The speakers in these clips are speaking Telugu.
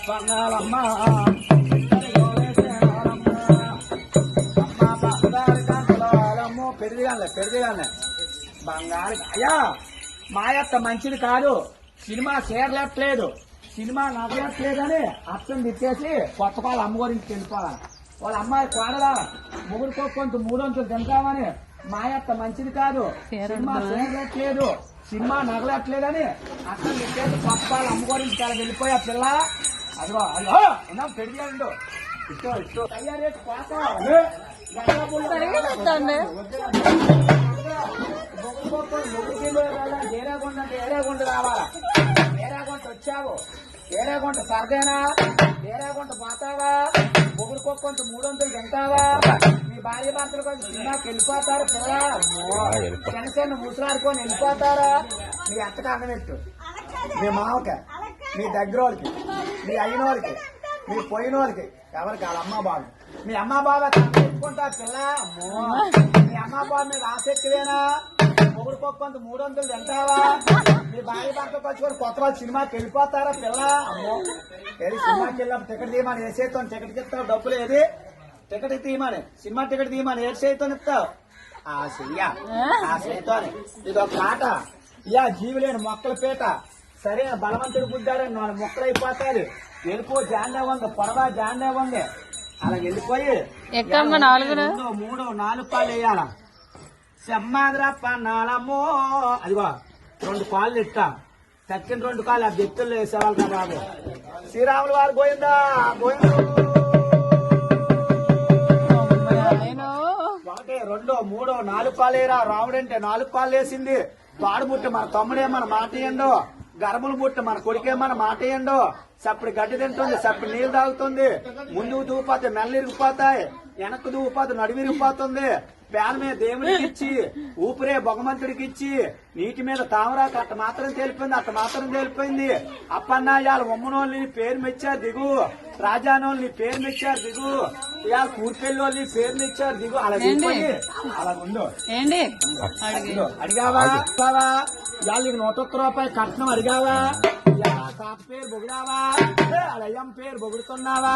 పన్నాలమ్మా పెరిదిగానే బంగారు అయ్యా మాయత్త మంచిది కాదు. సినిమా చేరలేట్లేదు, సినిమా నవ్వట్లేదని అర్థం తిట్టేసి కొత్త వాళ్ళ అమ్మ గురించి వెళ్ళిపోవాలి. వాళ్ళ అమ్మాయి కోడలా ముగ్గురికో కొంత 300 తింటామని మాయత్త మంచిది కాదు. సినిమా చేరలేట్లేదు, సినిమా నగలట్లేదని అర్థం తిట్టేసి కొత్త వాళ్ళ అమ్మ గురించి వెళ్ళిపోయా పిల్ల. అదిగో అయ్యో ఉన్నాం పెరిగాడు ఇష్టం ఇష్టం అయ్యారే కోత ఏరేగుంట రావాలా. ఏరేగుంట వచ్చావు, ఏరేగుంట సర్దేనా, ఏరేగుంట పోతావా, ముగ్గురుకొక్కొంత 300 తింటావా, మీ భార్య భర్తలు కొంచెం సినిమాకి వెళ్ళిపోతారు పిల్ల. చిన్న ముసలాడుకొని వెళ్ళిపోతారా. మీ అత్తకు అన్నట్టు, మీ మామకి, మీ దగ్గర వాళ్ళకి, మీ అయిన వాళ్ళకి, మీ పోయిన వాళ్ళకి, ఎవరికి వాళ్ళ అమ్మ బాబు, మీ అమ్మ బాబా తెచ్చుకుంటారు పిల్ల. మీ అమ్మ బాబు మీద ఆసక్తివేనా, మొగుడుకొక్కొంత 300 తింటావా, మీ భార్య భర్తకు వచ్చి కొత్త వాళ్ళు సినిమాకి వెళ్ళిపోతారా పిల్ల. అమ్మో ఏది సినిమాకి వెళ్ళినప్పుడు టికెట్ తీయమని ఏ చేతితో టికెట్కి ఇస్తావు, డబ్బులు ఏది టికెట్ తీయమని, సినిమా టికెట్ తీయమని ఏ చేతితో ఇస్తావు, ఆ చెయ్య ఆ చేతితోనే. ఇది ఒక ఆట. ఇయా జీవి లేని మొక్కల పీట, సరే బలవంతుడు గుద్దారని 4 మొక్కలు అయిపోతారు. వెళ్ళిపో జాండే ఉంది, పొడవా జాండే ఉంది, అలా వెళ్ళిపోయి 3, 4 పాలు వేయాల. సెమ్మాదిరా పన్నాలమ్మో. అదిగో 2 కాళ్ళు ఇట్టా, తక్కిన 2 కాళ్ళు ఆ బెత్తుల్లో వేసేవాళ్ళు కదా బాబు. శ్రీరాములు వారు పోయిందా పోయింది. 1, 2, 3, 4 పాలు వేయరా. రాముడంటే 4 పాలు వేసింది. పాడు బుట్ట మన తమ్ముడేమన్న మాట ఏండో, గర్భులు బుట్ట మన కొడుకేమన్న మాట ఏండో. సప్పుడు గడ్డి తింటుంది, సప్పుడు నీళ్లు తాగుతుంది. ముందుకు దూపోతే మెల్ల ఇరిగిపోతాయి, వెనక్కు దూపోతే నడుము ఇరిగిపోతుంది. ప్యాన్ మీద దేవుడికి ఇచ్చి, ఊపిరే భగవంతుడికి ఇచ్చి, నీటి మీద తామరాకు అట్ట మాత్రం తెలిపింది, అట్ట మాత్రం తెలిపోయింది. అప్పన్నా ఇవాళ ఉమ్మనోళ్ళని పేరు మెచ్చారు దిగు, రాజానోళ్ళని పేరు మెచ్చారు దిగు, ఇవాళ కూర్పెల్లి వాళ్ళని పేరు మెచ్చారు దిగు. అలా దిగిపోయి అలా ఉండు. అడిగావా ఇవాళ నీకు 101 రూపాయలు కట్నం అడిగావా, తాత పేరు బొగిడావా, అయ్యమ్మ పేరు బొగుడుతున్నావా,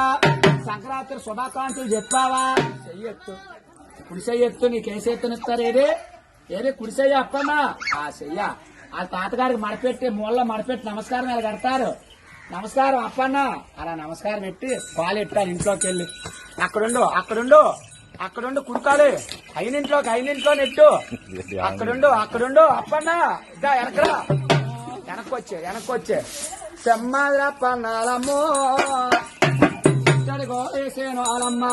సంక్రాంతి శుభాకాంక్షలు చెప్పావా. చెయ్యొచ్చు కుడిసెయ్యొత్తు, నీకేసేత్తనిస్తారు. ఏది కుడిసెయ్య అప్పన్నా ఆ చెయ్య. ఆ తాతగారికి మడపెట్టి మూలలో మడపెట్టి నమస్కారం ఇలా కడతారు. నమస్కారం అప్పన్నా అలా నమస్కారం పెట్టి పాలు ఎట్టాను ఇంట్లోకి వెళ్ళి. అక్కడుండు కుడుకాలి. అయినింట్లో నెట్టు. అక్కడుండు అప్పన్నా ఇంకా వెనకరా, వెనక్కొచ్చే సెమ్మాదిరా పన్నాలమ్మో. వేసేను వాళ్ళమ్మ.